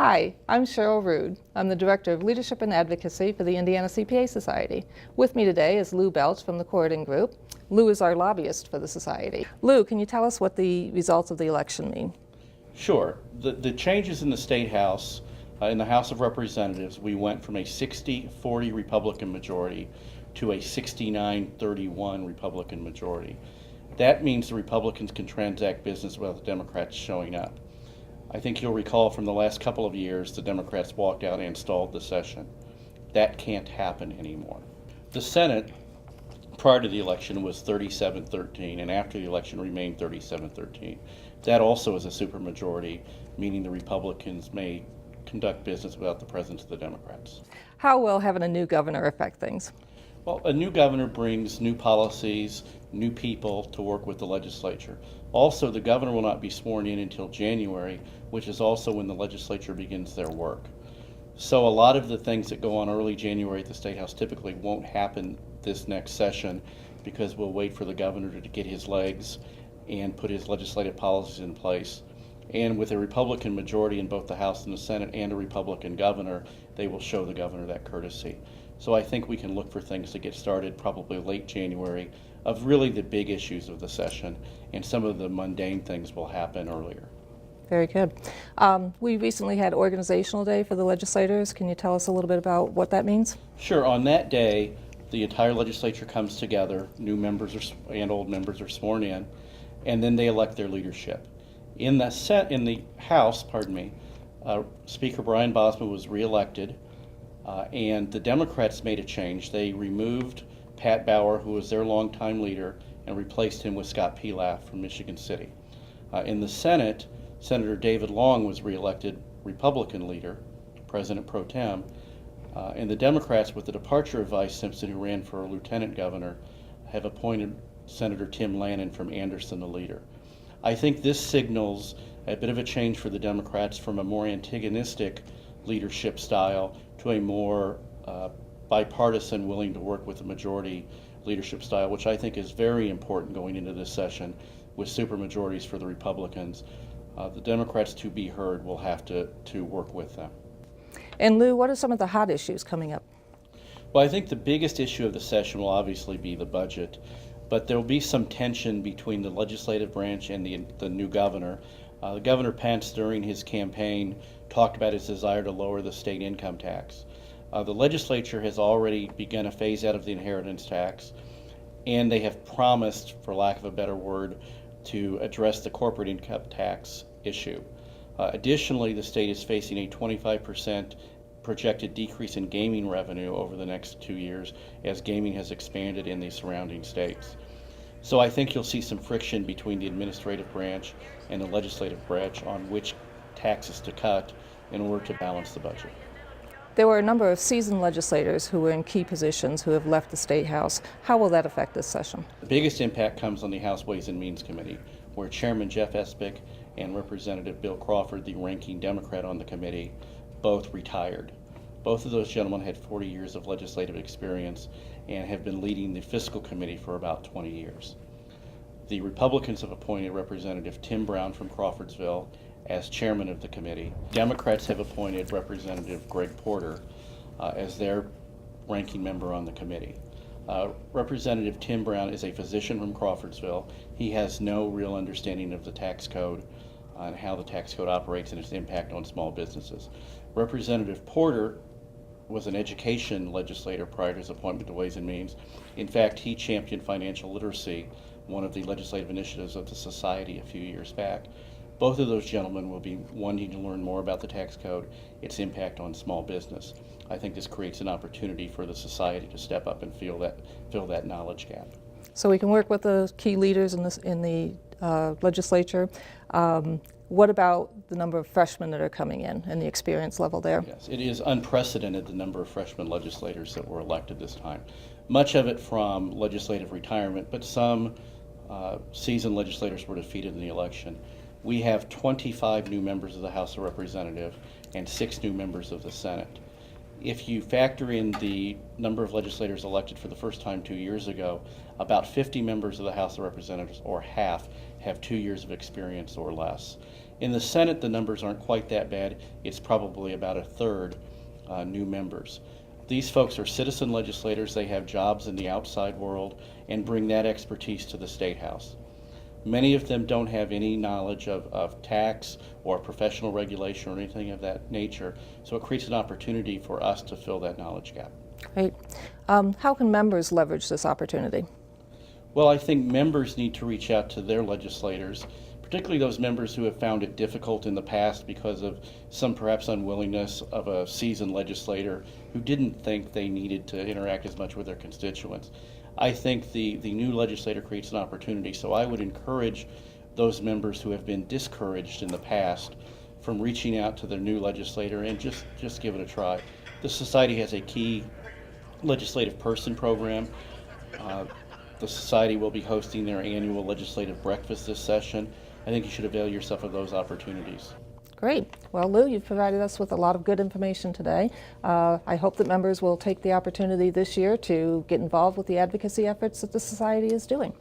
Hi, I'm Sherrill Rude. I'm the Director of Leadership and Advocacy for the Indiana CPA Society. With me today is Lou Belch from the Corridon Group. Lou is our lobbyist for the Society. Lou, can you tell us what the results of the election mean? Sure. The changes in the State House, in the House of Representatives, we went from a 60-40 Republican majority to a 69-31 Republican majority. That means the Republicans can transact business without the Democrats showing up. I think you'll recall from the last couple of years, the Democrats walked out and stalled the session. That can't happen anymore. The Senate, prior to the election, was 37-13, and after the election remained 37-13. That also is a supermajority, meaning the Republicans may conduct business without the presence of the Democrats. How will having a new governor affect things? Well, a new governor brings new policies, new people to work with the legislature. Also, the governor will not be sworn in until January, which is also when the legislature begins their work. So a lot of the things that go on early January at the State House typically won't happen this next session because we'll wait for the governor to get his legs and put his legislative policies in place. And with a Republican majority in both the House and the Senate and a Republican governor, they will show the governor that courtesy. So I think we can look for things to get started probably late January of really the big issues of the session, and some of the mundane things will happen earlier. Very good. We recently had Organizational Day for the legislators. Can you tell us a little bit about what that means? Sure. On that day, the entire legislature comes together, new members and old members are sworn in, and then they elect their leadership. In the House, Speaker Brian Bosma was reelected, and the Democrats made a change. They removed Pat Bauer, who was their longtime leader, and replaced him with Scott Pilaf from Michigan City. In the Senate, Senator David Long was reelected Republican leader, President pro tem, and the Democrats, with the departure of Vice Simpson, who ran for lieutenant governor, have appointed Senator Tim Lannon from Anderson the leader. I think this signals a bit of a change for the Democrats from a more antagonistic leadership style to a more bipartisan, willing to work with the majority leadership style, which I think is very important going into this session with supermajorities for the Republicans. The Democrats, to be heard, will have to work with them. And Lou, what are some of the hot issues coming up? Well, I think the biggest issue of the session will obviously be the budget, but there will be some tension between the legislative branch and the new governor. Governor Pence, during his campaign, talked about his desire to lower the state income tax. The legislature has already begun a phase out of the inheritance tax, and they have promised, for lack of a better word, to address the corporate income tax issue. Additionally, the state is facing a 25% projected decrease in gaming revenue over the next 2 years as gaming has expanded in the surrounding states. So I think you'll see some friction between the administrative branch and the legislative branch on which taxes to cut in order to balance the budget. There were a number of seasoned legislators who were in key positions who have left the State House. How will that affect this session? The biggest impact comes on the House Ways and Means Committee, where Chairman Jeff Espick and Representative Bill Crawford, the ranking Democrat on the committee, both retired. Both of those gentlemen had 40 years of legislative experience and have been leading the Fiscal Committee for about 20 years. The Republicans have appointed Representative Tim Brown from Crawfordsville as chairman of the committee. Democrats have appointed Representative Greg Porter as their ranking member on the committee. Representative Tim Brown is a physician from Crawfordsville. He has no real understanding of the tax code and how the tax code operates and its impact on small businesses. Representative Porter was an education legislator prior to his appointment to Ways and Means. In fact, he championed financial literacy, one of the legislative initiatives of the Society a few years back. Both of those gentlemen will be wanting to learn more about the tax code, its impact on small business. I think this creates an opportunity for the Society to step up and fill that knowledge gap. So we can work with the key leaders in the legislature. What about the number of freshmen that are coming in and the experience level there? Yes, it is unprecedented, the number of freshman legislators that were elected this time. Much of it from legislative retirement, but some seasoned legislators were defeated in the election. We have 25 new members of the House of Representatives and 6 new members of the Senate. If you factor in the number of legislators elected for the first time 2 years ago, about 50 members of the House of Representatives, or half, have 2 years of experience or less. In the Senate, the numbers aren't quite that bad. It's probably about a third new members. These folks are citizen legislators. They have jobs in the outside world and bring that expertise to the State House. Many of them don't have any knowledge of tax or professional regulation or anything of that nature, so it creates an opportunity for us to fill that knowledge gap. Great. How can members leverage this opportunity? Well, I think members need to reach out to their legislators, particularly those members who have found it difficult in the past because of some perhaps unwillingness of a seasoned legislator who didn't think they needed to interact as much with their constituents. I think the new legislator creates an opportunity, so I would encourage those members who have been discouraged in the past from reaching out to their new legislator and just give it a try. The Society has a key legislative person program. The Society will be hosting their annual legislative breakfast this session. I think you should avail yourself of those opportunities. Great. Well, Lou, you've provided us with a lot of good information today. I hope that members will take the opportunity this year to get involved with the advocacy efforts that the Society is doing.